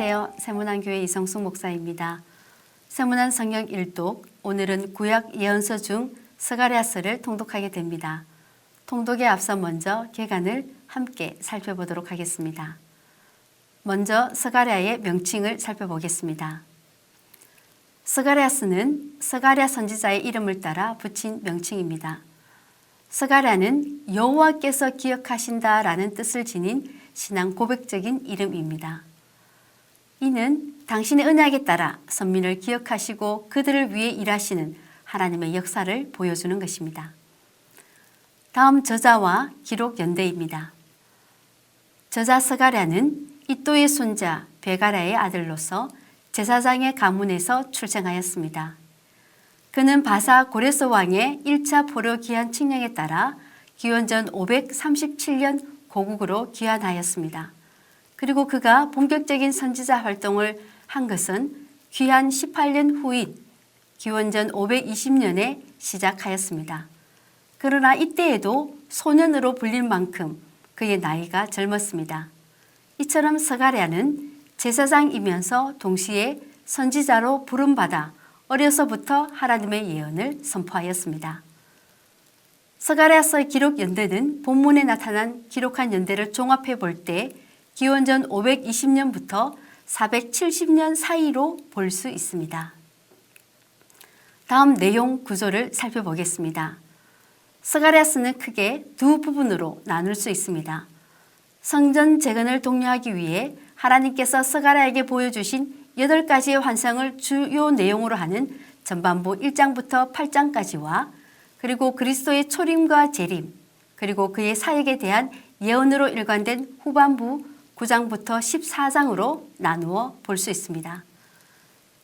안녕하세요. 세문안교회 이성숙 목사입니다. 세문안 성경 1독, 오늘은 구약 예언서 중 스가랴서를 통독하게 됩니다. 통독에 앞서 먼저 개간을 함께 살펴보도록 하겠습니다. 먼저 스가랴의 명칭을 살펴보겠습니다. 스가랴서는 스가랴 선지자의 이름을 따라 붙인 명칭입니다. 스가랴는 여호와께서 기억하신다라는 뜻을 지닌 신앙 고백적인 이름입니다. 이는 당신의 언약에 따라 선민을 기억하시고 그들을 위해 일하시는 하나님의 역사를 보여주는 것입니다. 다음 저자와 기록 연대입니다. 저자 스가랴는 이또의 손자 베가랴의 아들로서 제사장의 가문에서 출생하였습니다. 그는 바사 고레스 왕의 1차 포로 귀환 칙령에 따라 기원전 537년 고국으로 귀환하였습니다. 그리고 그가 본격적인 선지자 활동을 한 것은 귀환 18년 후인 기원전 520년에 시작하였습니다. 그러나 이때에도 소년으로 불릴 만큼 그의 나이가 젊었습니다. 이처럼 스가랴는 제사장이면서 동시에 선지자로 부름받아 어려서부터 하나님의 예언을 선포하였습니다. 스가랴서의 기록 연대는 본문에 나타난 기록한 연대를 종합해 볼 때 기원전 520년부터 470년 사이로 볼 수 있습니다. 다음 내용 구조를 살펴보겠습니다. 스가랴서는 크게 두 부분으로 나눌 수 있습니다. 성전 재건을 독려하기 위해 하나님께서 스가랴에게 보여주신 8가지의 환상을 주요 내용으로 하는 전반부 1장부터 8장까지와 그리고 그리스도의 초림과 재림, 그리고 그의 사역에 대한 예언으로 일관된 후반부 9장부터 14장으로 나누어 볼 수 있습니다.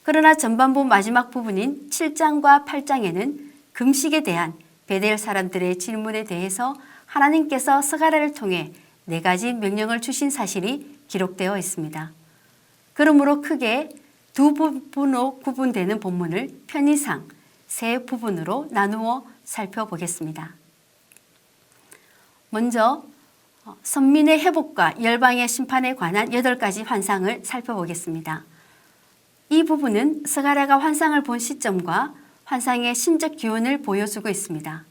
그러나 전반부 마지막 부분인 7장과 8장에는 금식에 대한 베델 사람들의 질문에 대해서 하나님께서 스가랴를 통해 4가지 명령을 주신 사실이 기록되어 있습니다. 그러므로 크게 두 부분으로 구분되는 본문을 편의상 3 부분으로 나누어 살펴보겠습니다. 먼저 선민의 회복과 열방의 심판에 관한 8가지 환상을 살펴보겠습니다. 이 부분은 스가랴가 환상을 본 시점과 환상의 신적 기원을 보여주고 있습니다.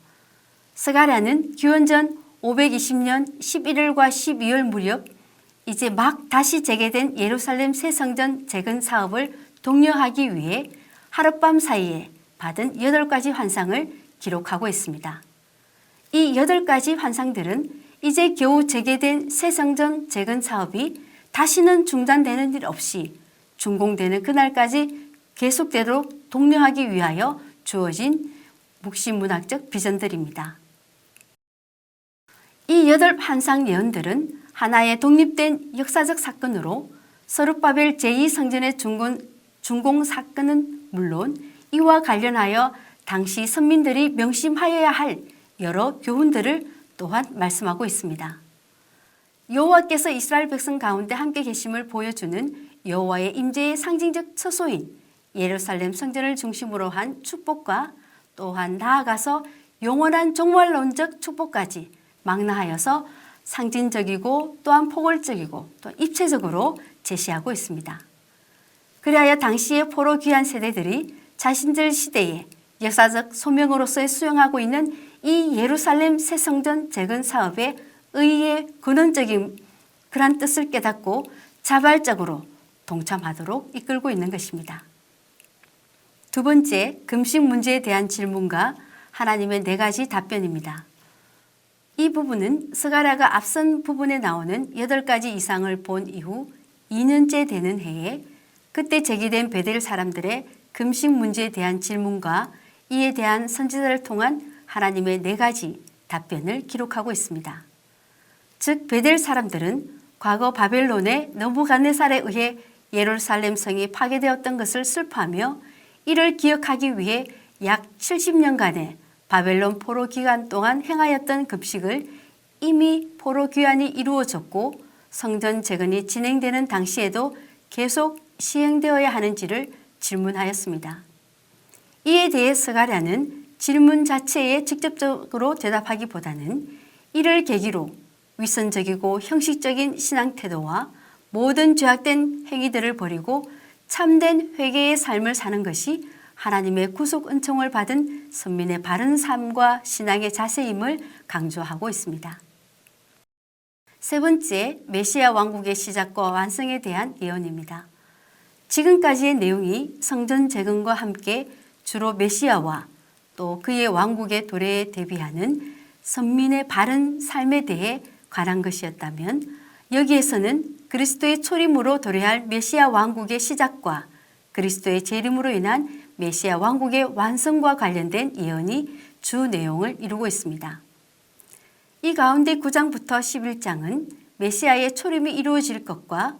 스가랴는 기원전 520년 11월과 12월 무렵 이제 막 다시 재개된 예루살렘 새 성전 재건 사업을 독려하기 위해 하룻밤 사이에 받은 8가지 환상을 기록하고 있습니다. 이 8가지 환상들은 이제 겨우 재개된 새 성전 재건 사업이 다시는 중단되는 일 없이 준공되는 그날까지 계속되도록 독려하기 위하여 주어진 묵시문학적 비전들입니다. 이 8 환상 예언들은 하나의 독립된 역사적 사건으로 서룹바벨 제2성전의 준공 사건은 물론 이와 관련하여 당시 선민들이 명심하여야 할 여러 교훈들을 또한 말씀하고 있습니다. 여호와께서 이스라엘 백성 가운데 함께 계심을 보여주는 여호와의 임재의 상징적 처소인 예루살렘 성전을 중심으로 한 축복과 또한 나아가서 영원한 종말론적 축복까지 망라하여서 상징적이고 또한 포괄적이고 또 입체적으로 제시하고 있습니다. 그리하여 당시의 포로 귀환 세대들이 자신들 시대에 역사적 소명으로서 수행하고 있는 이 예루살렘 새 성전 재건 사업에 의의 근원적인 그런 뜻을 깨닫고 자발적으로 동참하도록 이끌고 있는 것입니다. 두 번째, 금식 문제에 대한 질문과 하나님의 4가지 답변입니다. 이 부분은 스가랴가 앞선 부분에 나오는 8가지 이상을 본 이후 2년째 되는 해에 그때 제기된 베델 사람들의 금식 문제에 대한 질문과 이에 대한 선지자를 통한 하나님의 4가지 답변을 기록하고 있습니다. 즉 베델 사람들은 과거 바벨론의 느부갓네살에 의해 예루살렘 성이 파괴되었던 것을 슬퍼하며 이를 기억하기 위해 약 70년간의 바벨론 포로 기간 동안 행하였던 금식을 이미 포로 귀환이 이루어졌고 성전 재건이 진행되는 당시에도 계속 시행되어야 하는지를 질문하였습니다. 이에 대해 스가랴는 질문 자체에 직접적으로 대답하기보다는 이를 계기로 위선적이고 형식적인 신앙 태도와 모든 죄악된 행위들을 버리고 참된 회개의 삶을 사는 것이 하나님의 구속 은총을 받은 선민의 바른 삶과 신앙의 자세임을 강조하고 있습니다. 세 번째, 메시아 왕국의 시작과 완성에 대한 예언입니다. 지금까지의 내용이 성전 재건과 함께 주로 메시아와 또 그의 왕국의 도래에 대비하는 선민의 바른 삶에 대해 관한 것이었다면, 여기에서는 그리스도의 초림으로 도래할 메시아 왕국의 시작과 그리스도의 재림으로 인한 메시아 왕국의 완성과 관련된 예언이 주 내용을 이루고 있습니다. 이 가운데 9장부터 11장은 메시아의 초림이 이루어질 것과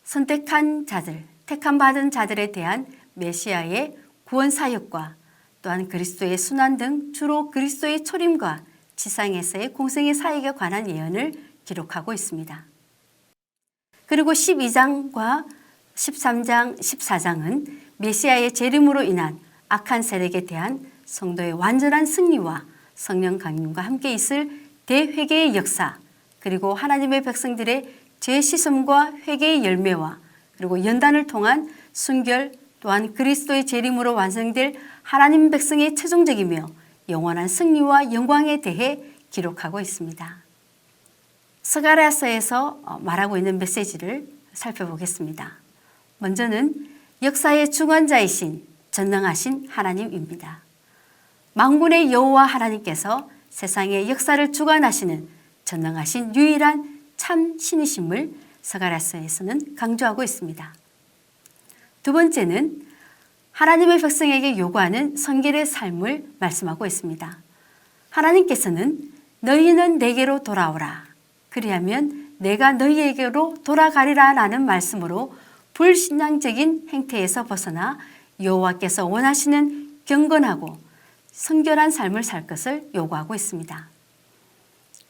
선택한 자들, 택함받은 자들에 대한 메시아의 구원 사역과 또한 그리스도의 순환 등 주로 그리스도의 초림과 지상에서의 공생의 사역에 관한 예언을 기록하고 있습니다. 그리고 12장과 13장, 14장은 메시아의 재림으로 인한 악한 세력에 대한 성도의 완전한 승리와 성령 강림과 함께 있을 대회개의 역사, 그리고 하나님의 백성들의 죄 씻음과 회개의 열매와 그리고 연단을 통한 순결, 또한 그리스도의 재림으로 완성될 하나님 백성의 최종적이며 영원한 승리와 영광에 대해 기록하고 있습니다. 스가랴서에서 말하고 있는 메시지를 살펴보겠습니다. 먼저는 역사의 주관자이신 전능하신 하나님입니다. 만군의 여호와 하나님께서 세상의 역사를 주관하시는 전능하신 유일한 참 신이심을 스가랴서에서는 강조하고 있습니다. 두 번째는 하나님의 백성에게 요구하는 성결의 삶을 말씀하고 있습니다. 하나님께서는 너희는 내게로 돌아오라, 그리하면 내가 너희에게로 돌아가리라 라는 말씀으로 불신앙적인 행태에서 벗어나 여호와께서 원하시는 경건하고 성결한 삶을 살 것을 요구하고 있습니다.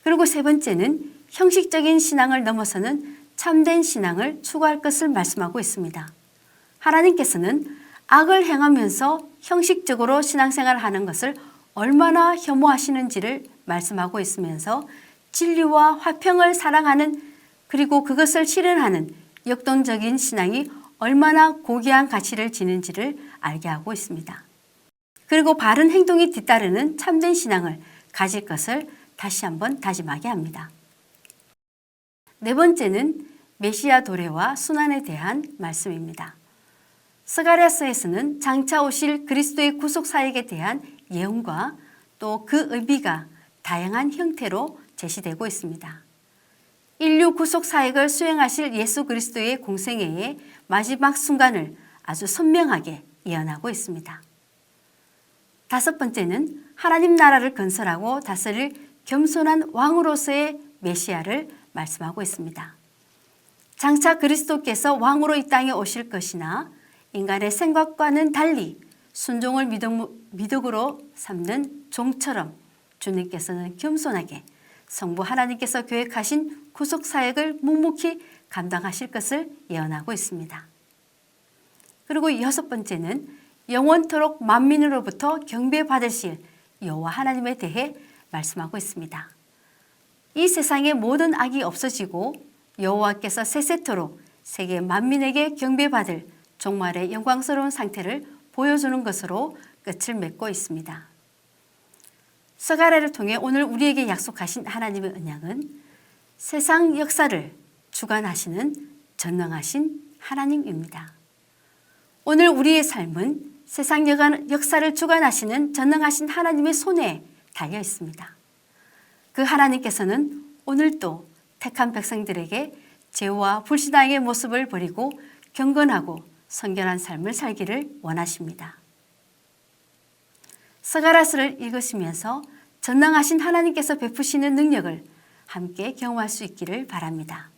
그리고 세 번째는 형식적인 신앙을 넘어서는 참된 신앙을 추구할 것을 말씀하고 있습니다. 하나님께서는 악을 행하면서 형식적으로 신앙생활을 하는 것을 얼마나 혐오하시는지를 말씀하고 있으면서 진리와 화평을 사랑하는, 그리고 그것을 실현하는 역동적인 신앙이 얼마나 고귀한 가치를 지는지를 알게 하고 있습니다. 그리고 바른 행동이 뒤따르는 참된 신앙을 가질 것을 다시 한번 다짐하게 합니다. 네 번째는 메시아 도래와 순환에 대한 말씀입니다. 스가랴서에서는 장차 오실 그리스도의 구속 사역에 대한 예언과 또 그 의미가 다양한 형태로 제시되고 있습니다. 인류 구속 사역을 수행하실 예수 그리스도의 공생애의 마지막 순간을 아주 선명하게 예언하고 있습니다. 다섯 번째는 하나님 나라를 건설하고 다스릴 겸손한 왕으로서의 메시아를 말씀하고 있습니다. 장차 그리스도께서 왕으로 이 땅에 오실 것이나 인간의 생각과는 달리 순종을 미덕으로 삼는 종처럼 주님께서는 겸손하게 성부 하나님께서 계획하신 구속 사역을 묵묵히 감당하실 것을 예언하고 있습니다. 그리고 여섯 번째는 영원토록 만민으로부터 경배받으실 여호와 하나님에 대해 말씀하고 있습니다. 이 세상의 모든 악이 없어지고 여호와께서 세세토록 세계 만민에게 경배받을 종말의 영광스러운 상태를 보여주는 것으로 끝을 맺고 있습니다. 스가랴를 통해 오늘 우리에게 약속하신 하나님의 언약은 세상 역사를 주관하시는 전능하신 하나님입니다. 오늘 우리의 삶은 세상 역사를 주관하시는 전능하신 하나님의 손에 달려 있습니다. 그 하나님께서는 오늘도 택한 백성들에게 죄와 불신앙의 모습을 버리고 경건하고 성결한 삶을 살기를 원하십니다. 스가랴서를 읽으시면서 전능하신 하나님께서 베푸시는 능력을 함께 경험할 수 있기를 바랍니다.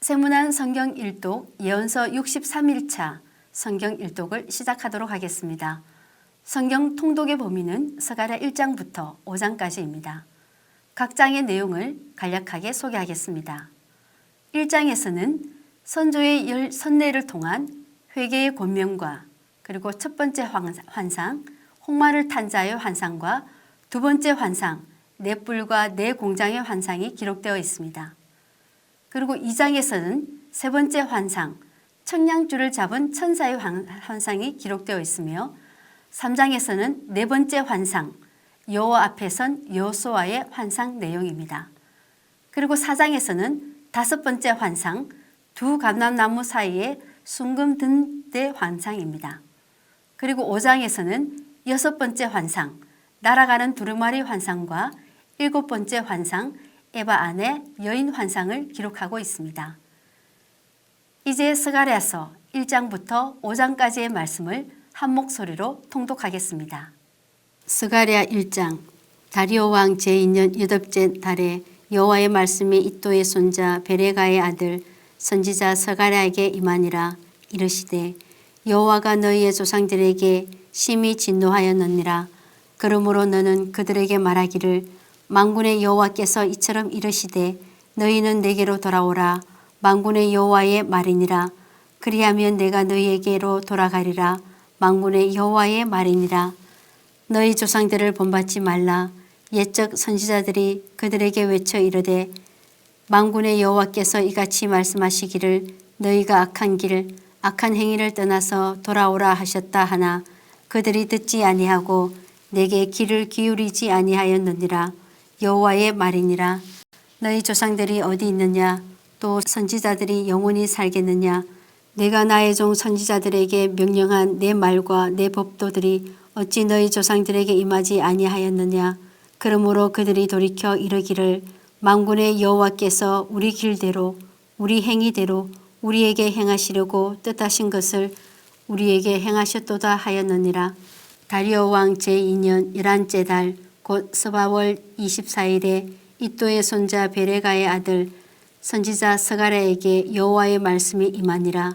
세문안 성경 일독 예언서 63일차 성경 일독을 시작하도록 하겠습니다. 성경 통독의 범위는 스가랴 1장부터 5장까지입니다. 각 장의 내용을 간략하게 소개하겠습니다. 1장에서는 선조의 선례를 통한 회개의 권면과 그리고 첫 번째 환상, 홍마를 탄 자의 환상과 두 번째 환상, 네 뿔과 네 공장의 환상이 기록되어 있습니다. 그리고 2장에서는 세 번째 환상, 청량줄을 잡은 천사의 환상이 기록되어 있으며 3장에서는 네 번째 환상, 여호와 앞에 선 여호수아의 환상 내용입니다. 그리고 4장에서는 다섯 번째 환상, 두 감람나무 사이에 순금 든 데 환상입니다. 그리고 5장에서는 여섯 번째 환상, 날아가는 두루마리 환상과 일곱 번째 환상, 에바 안의 여인 환상을 기록하고 있습니다. 이제 스가랴서 1장부터 5장까지의 말씀을 한 목소리로 통독하겠습니다. 스가랴 1장. 다리오 왕 제2년 여덟째 달에 여호와의 말씀이 이도의 손자 베레가의 아들 선지자 스가랴에게 임하니라. 이르시되 여호와가 너희의 조상들에게 심히 진노하였느니라. 그러므로 너는 그들에게 말하기를 만군의 여호와께서 이처럼 이르시되 너희는 내게로 돌아오라. 만군의 여호와의 말이니라. 그리하면 내가 너희에게로 돌아가리라. 만군의 여호와의 말이니라. 너희 조상들을 본받지 말라. 옛적 선지자들이 그들에게 외쳐 이르되 만군의 여호와께서 이같이 말씀하시기를 너희가 악한 길 악한 행위를 떠나서 돌아오라 하셨다 하나 그들이 듣지 아니하고 내게 귀를 기울이지 아니하였느니라. 여호와의 말이니라. 너희 조상들이 어디 있느냐? 또 선지자들이 영원히 살겠느냐? 내가 나의 종 선지자들에게 명령한 내 말과 내 법도들이 어찌 너희 조상들에게 임하지 아니하였느냐? 그러므로 그들이 돌이켜 이르기를 만군의 여호와께서 우리 길대로 우리 행위대로 우리에게 행하시려고 뜻하신 것을 우리에게 행하셨도다 하였느니라. 다리오 왕 제2년 11째 달 곧 스바월 24일에 이도의 손자 베레가의 아들 선지자 스가랴에게 여호와의 말씀이 임하니라.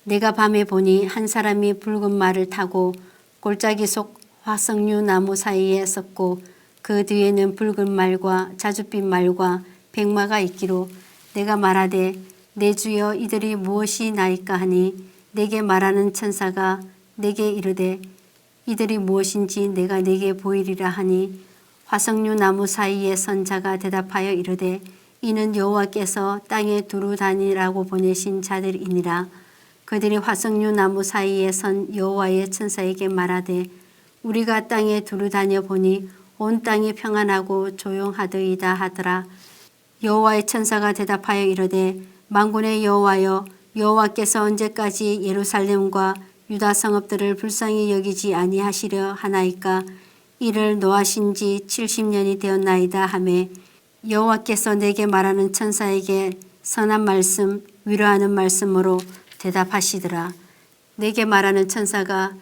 내가 밤에 보니 한 사람이 붉은 말을 타고 골짜기 속 화석류 나무 사이에 섰고 그 뒤에는 붉은 말과 자줏빛 말과 백마가 있기로 내가 말하되 내 주여 이들이 무엇이 나이까 하니 내게 말하는 천사가 내게 이르되 이들이 무엇인지 내가 내게 보이리라 하니 화석류 나무 사이에 선 자가 대답하여 이르되 이는 여호와께서 땅에 두루 다니라고 보내신 자들이니라. 그들이 화석류 나무 사이에 선 여호와의 천사에게 말하되 우리가 땅에 두루 다녀 보니 온 땅이 평안하고 조용하더이다 하더라. 여호와의 천사가 대답하여 이르되 만군의 여호와여 여호와께서 언제까지 예루살렘과 유다 성읍들을 불쌍히 여기지 아니하시려 하나이까? 이를 노하신 지 70년이 되었나이다 하매 여호와께서 내게 말하는 천사에게 선한 말씀 위로하는 말씀으로 대답하시더라. 내게 말하는 천사가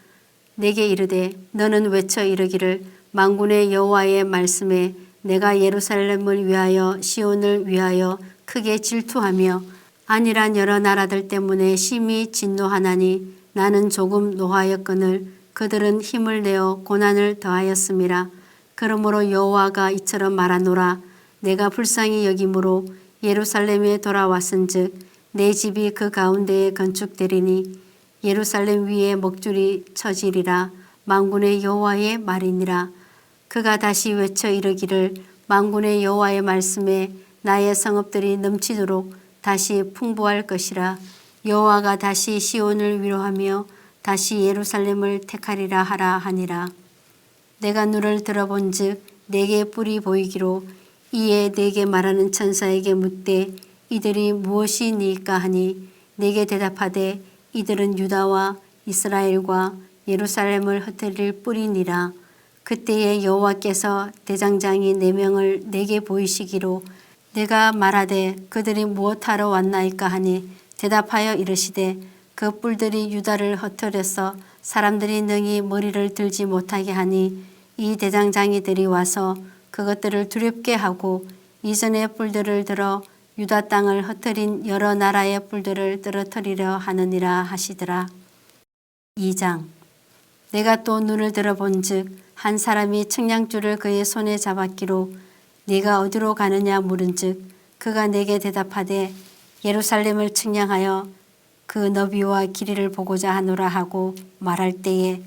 내게 이르되 너는 외쳐 이르기를 만군의 여호와의 말씀에 내가 예루살렘을 위하여 시온을 위하여 크게 질투하며 아니란 여러 나라들 때문에 심히 진노하나니 나는 조금 노하였거늘 그들은 힘을 내어 고난을 더하였음이라. 그러므로 여호와가 이처럼 말하노라. 내가 불쌍히 여김으로 예루살렘에 돌아왔은즉 내 집이 그 가운데에 건축되리니 예루살렘 위에 먹줄이 쳐지리라. 만군의 여호와의 말이니라. 그가 다시 외쳐 이르기를 만군의 여호와의 말씀에 나의 성읍들이 넘치도록 다시 풍부할 것이라. 여호와가 다시 시온을 위로하며 다시 예루살렘을 택하리라 하라 하니라. 내가 눈을 들어본즉 내게 뿔이 보이기로 이에 내게 말하는 천사에게 묻되 이들이 무엇이니까 하니 내게 대답하되 이들은 유다와 이스라엘과 예루살렘을 흩트릴 뿔이니라. 그때에 여호와께서 대장장이 4명을 내게 보이시기로 내가 말하되 그들이 무엇하러 왔나이까 하니 대답하여 이르시되 그 뿔들이 유다를 흩트려서 사람들이 능히 머리를 들지 못하게 하니 이 대장장이들이 와서 그것들을 두렵게 하고 이전의 뿔들을 들어 유다 땅을 흩트린 여러 나라의 뿔들을 떨어뜨리려 하느니라 하시더라. 2장. 내가 또 눈을 들어본즉 한 사람이 청량줄을 그의 손에 잡았기로 네가 어디로 가느냐 물은즉 그가 내게 대답하되 예루살렘을 측량하여 그 너비와 길이를 보고자 하노라 하고 말할 때에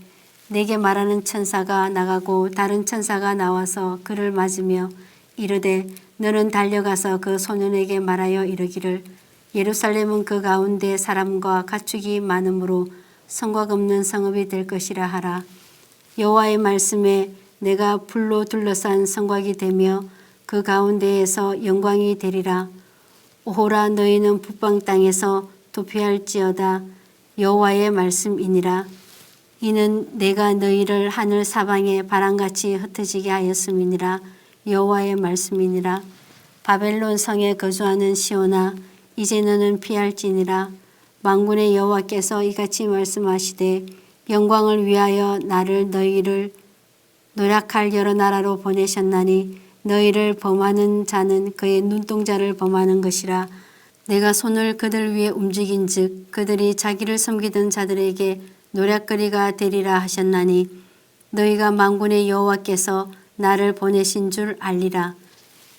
내게 말하는 천사가 나가고 다른 천사가 나와서 그를 맞으며 이르되 너는 달려가서 그 소년에게 말하여 이르기를 예루살렘은 그 가운데 사람과 가축이 많으므로 성곽 없는 성읍이 될 것이라 하라. 여호와의 말씀에 내가 불로 둘러싼 성곽이 되며 그 가운데에서 영광이 되리라. 오호라 너희는 북방 땅에서 도피할지어다. 여호와의 말씀이니라. 이는 내가 너희를 하늘 사방에 바람같이 흩어지게 하였음이니라. 여호와의 말씀이니라. 바벨론 성에 거주하는 시온아 이제 너는 피할지니라. 만군의 여호와께서 이같이 말씀하시되 영광을 위하여 나를 너희를 노략할 여러 나라로 보내셨나니 너희를 범하는 자는 그의 눈동자를 범하는 것이라. 내가 손을 그들 위에 움직인 즉 그들이 자기를 섬기던 자들에게 노략거리가 되리라 하셨나니 너희가 만군의 여호와께서 나를 보내신 줄 알리라.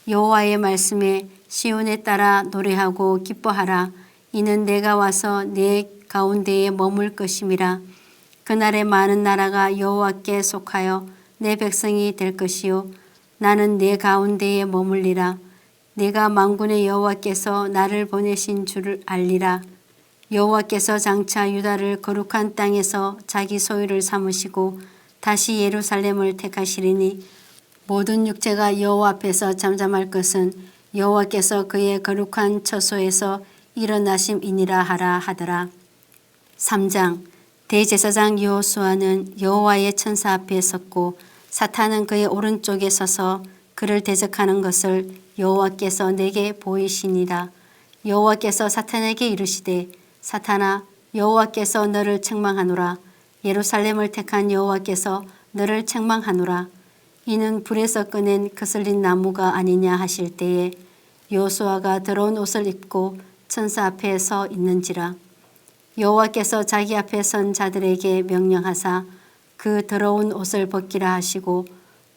여호와의 말씀에 시온에 따라 노래하고 기뻐하라. 이는 내가 와서 내 가운데에 머물 것임이라. 그날에 많은 나라가 여호와께 속하여 내 백성이 될 것이요 나는 내 가운데에 머물리라. 내가 만군의 여호와께서 나를 보내신 줄을 알리라. 여호와께서 장차 유다를 거룩한 땅에서 자기 소유를 삼으시고 다시 예루살렘을 택하시리니 모든 육체가 여호와 앞에서 잠잠할 것은 여호와께서 그의 거룩한 처소에서 일어나심이니라 하라 하더라. 3장 대제사장 여호수아는 여호와의 천사 앞에 섰고 사탄은 그의 오른쪽에 서서 그를 대적하는 것을 여호와께서 내게 보이시니라. 여호와께서 사탄에게 이르시되 사탄아 여호와께서 너를 책망하노라. 예루살렘을 택한 여호와께서 너를 책망하노라. 이는 불에서 꺼낸 거슬린 나무가 아니냐 하실 때에 여호수아가 더러운 옷을 입고 천사 앞에 서 있는지라. 여호와께서 자기 앞에 선 자들에게 명령하사 그 더러운 옷을 벗기라 하시고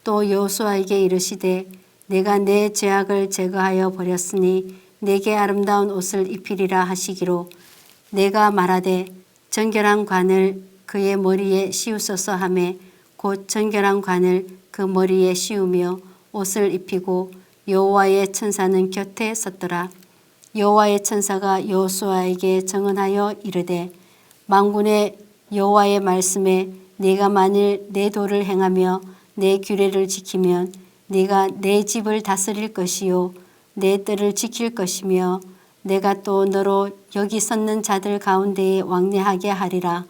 또 여호수아에게 이르시되 내가 내 죄악을 제거하여 버렸으니 내게 아름다운 옷을 입히리라 하시기로 내가 말하되 정결한 관을 그의 머리에 씌우소서 하매 곧 정결한 관을 그 머리에 씌우며 옷을 입히고 여호와의 천사는 곁에 섰더라. 여호와의 천사가 여호수아에게 증언하여 이르되 만군의 여호와의 말씀에 네가 만일 내 도를 행하며 내 규례를 지키면 네가 내 집을 다스릴 것이요 내 뜰을 지킬 것이며 내가 또 너로 여기 섰는 자들 가운데에 왕래하게 하리라.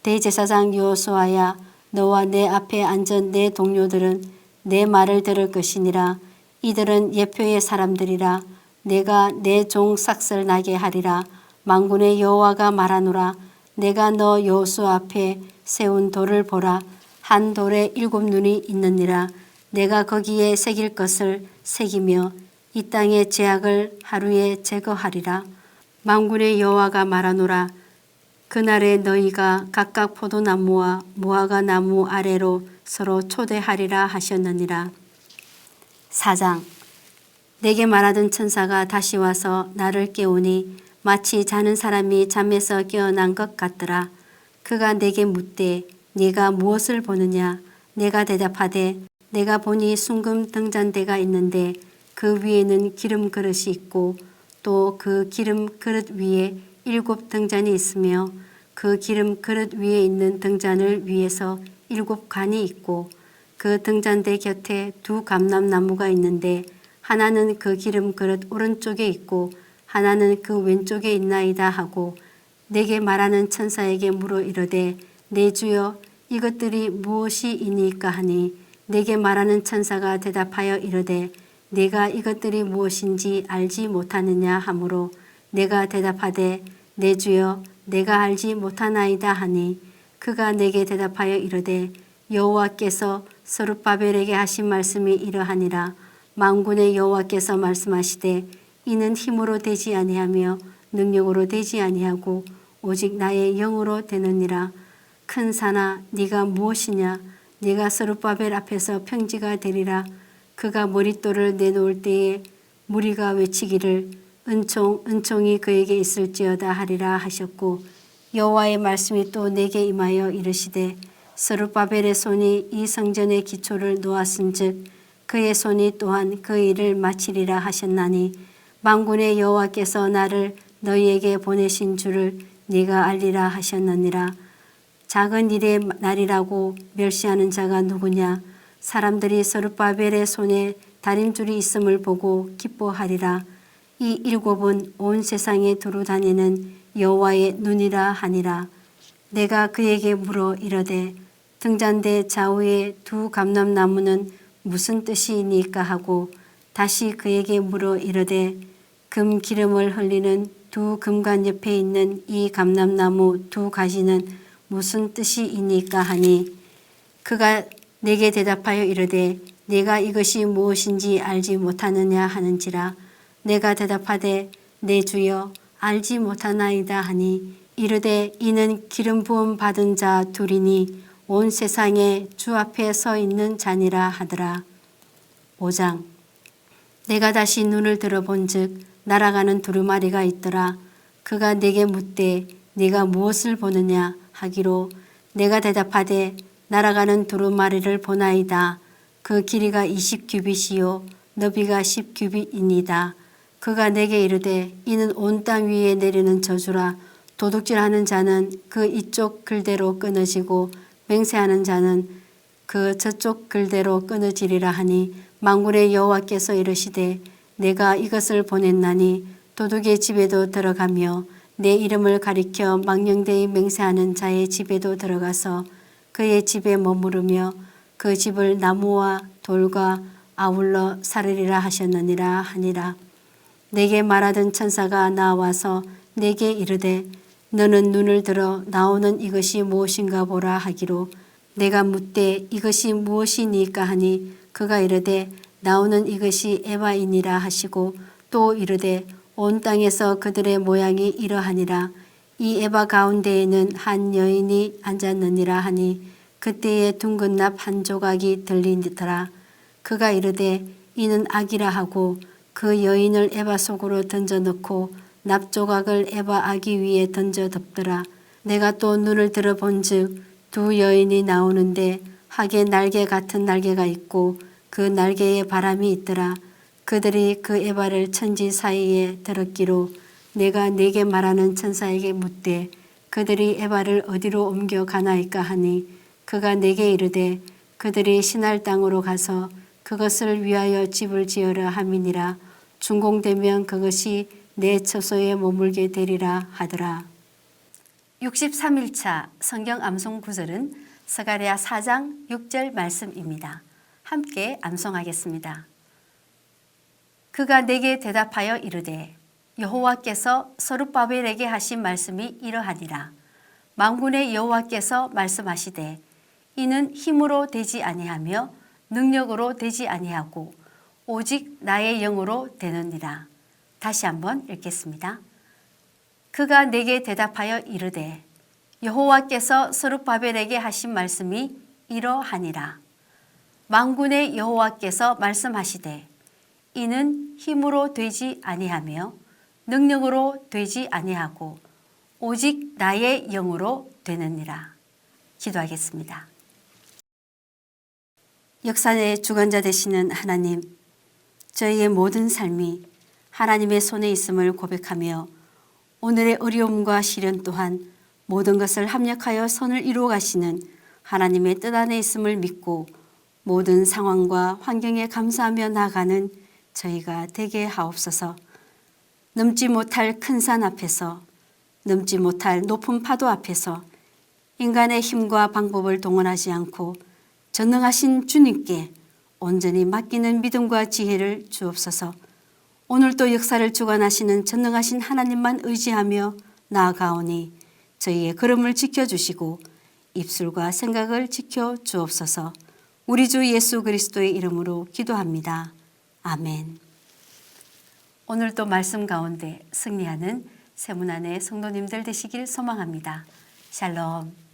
대제사장 여호수아야 너와 내 앞에 앉은 내 동료들은 내 말을 들을 것이니라. 이들은 예표의 사람들이라. 내가 내 종 삭슬 나게 하리라. 만군의 여호와가 말하노라. 내가 너 여호수아 앞에 세운 돌을 보라. 한 돌에 7눈이 있느니라. 내가 거기에 새길 것을 새기며 이 땅의 죄악을 하루에 제거하리라. 만군의 여호와가 말하노라. 그날에 너희가 각각 포도나무와 무화과 나무 아래로 서로 초대하리라 하셨느니라. 4장 내게 말하던 천사가 다시 와서 나를 깨우니 마치 자는 사람이 잠에서 깨어난 것 같더라. 그가 내게 묻되 네가 무엇을 보느냐? 내가 대답하되 내가 보니 순금 등잔대가 있는데 그 위에는 기름 그릇이 있고 또 그 기름 그릇 위에 7 등잔이 있으며 그 기름 그릇 위에 있는 등잔을 위에서 7 관이 있고 그 등잔대 곁에 2 감람나무가 있는데 하나는 그 기름 그릇 오른쪽에 있고 하나는 그 왼쪽에 있나이다 하고 내게 말하는 천사에게 물어 이르되 내 주여 이것들이 무엇이이니까 하니 내게 말하는 천사가 대답하여 이르되 네가 이것들이 무엇인지 알지 못하느냐 하므로 내가 대답하되 내 주여 내가 알지 못하나이다 하니 그가 내게 대답하여 이르되 여호와께서 스룹바벨에게 하신 말씀이 이러하니라. 만군의 여호와께서 말씀하시되 이는 힘으로 되지 아니하며 능력으로 되지 아니하고 오직 나의 영으로 되느니라. 큰 산아 네가 무엇이냐? 네가 스룹바벨 앞에서 평지가 되리라. 그가 머릿돌을 내놓을 때에 무리가 외치기를 은총 은총이 그에게 있을지어다 하리라 하셨고 여호와의 말씀이 또 내게 임하여 이르시되 스룹바벨의 손이 이 성전의 기초를 놓았은즉 그의 손이 또한 그 일을 마치리라 하셨나니 만군의 여호와께서 나를 너희에게 보내신 줄을 네가 알리라 하셨느니라. 작은 일의 날이라고 멸시하는 자가 누구냐? 사람들이 스룹바벨의 손에 다림줄이 있음을 보고 기뻐하리라. 이 일곱은 온 세상에 두루 다니는 여호와의 눈이라 하니라. 내가 그에게 물어 이르되 등잔대 좌우의 두 감람나무는 무슨 뜻이니까 하고 다시 그에게 물어 이르되 금 기름을 흘리는 두 금관 옆에 있는 이 감람나무 두 가지는 무슨 뜻이니까 하니 그가 내게 대답하여 이르되 네가 이것이 무엇인지 알지 못하느냐 하는지라. 내가 대답하되 내 주여 알지 못하나이다 하니 이르되 이는 기름 부음 받은 자 둘이니 온 세상에 주 앞에 서 있는 자니라 하더라. 5장. 내가 다시 눈을 들어본즉 날아가는 두루마리가 있더라. 그가 내게 묻되 네가 무엇을 보느냐 하기로 내가 대답하되 날아가는 두루마리를 보나이다. 그 길이가 20규빗이요 너비가 10규빗이니이다. 그가 내게 이르되 이는 온 땅 위에 내리는 저주라. 도둑질하는 자는 그 이쪽 글대로 끊어지고 맹세하는 자는 그 저쪽 글대로 끊어지리라 하니 만군의 여호와께서 이르시되 내가 이것을 보냈나니 도둑의 집에도 들어가며 내 이름을 가리켜 망령되이 맹세하는 자의 집에도 들어가서 그의 집에 머무르며 그 집을 나무와 돌과 아울러 사르리라 하셨느니라 하니라. 내게 말하던 천사가 나와서 내게 이르되 너는 눈을 들어 나오는 이것이 무엇인가 보라 하기로 내가 묻되 이것이 무엇이니까 하니 그가 이르되 나오는 이것이 에바이니라 하시고 또 이르되 온 땅에서 그들의 모양이 이러하니라. 이 에바 가운데에는 한 여인이 앉았느니라 하니 그때에 둥근 납 한 조각이 들리더라. 그가 이르되 이는 악이라 하고 그 여인을 에바 속으로 던져 넣고 납 조각을 에바 아기 위에 던져 덮더라. 내가 또 눈을 들어본즉 두 여인이 나오는데 학의 날개 같은 날개가 있고 그 날개에 바람이 있더라. 그들이 그 에바를 천지 사이에 들었기로 내가 네게 말하는 천사에게 묻되 그들이 에바를 어디로 옮겨 가나이까 하니 그가 내게 이르되 그들이 신할 땅으로 가서 그것을 위하여 집을 지으려 함이니라. 준공되면 그것이 내 처소에 머물게 되리라 하더라. 63일차 성경 암송 구절은 스가랴 4장 6절 말씀입니다. 함께 암송하겠습니다. 그가 내게 대답하여 이르되 여호와께서 스룹바벨에게 하신 말씀이 이러하니라. 만군의 여호와께서 말씀하시되 이는 힘으로 되지 아니하며 능력으로 되지 아니하고 오직 나의 영으로 되느니라. 다시 한번 읽겠습니다. 그가 내게 대답하여 이르되 여호와께서 스룹바벨에게 하신 말씀이 이러하니라. 만군의 여호와께서 말씀하시되 이는 힘으로 되지 아니하며 능력으로 되지 아니하고 오직 나의 영으로 되느니라. 기도하겠습니다. 역사의 주관자 되시는 하나님, 저희의 모든 삶이 하나님의 손에 있음을 고백하며 오늘의 어려움과 시련 또한 모든 것을 합력하여 선을 이루어 가시는 하나님의 뜻 안에 있음을 믿고 모든 상황과 환경에 감사하며 나아가는 저희가 되게 하옵소서. 넘지 못할 큰 산 앞에서, 넘지 못할 높은 파도 앞에서 인간의 힘과 방법을 동원하지 않고 전능하신 주님께 온전히 맡기는 믿음과 지혜를 주옵소서. 오늘도 역사를 주관하시는 전능하신 하나님만 의지하며 나아가오니 저희의 걸음을 지켜주시고 입술과 생각을 지켜 주옵소서. 우리 주 예수 그리스도의 이름으로 기도합니다. 아멘. 오늘도 말씀 가운데 승리하는 세문안의 성도님들 되시길 소망합니다. 샬롬.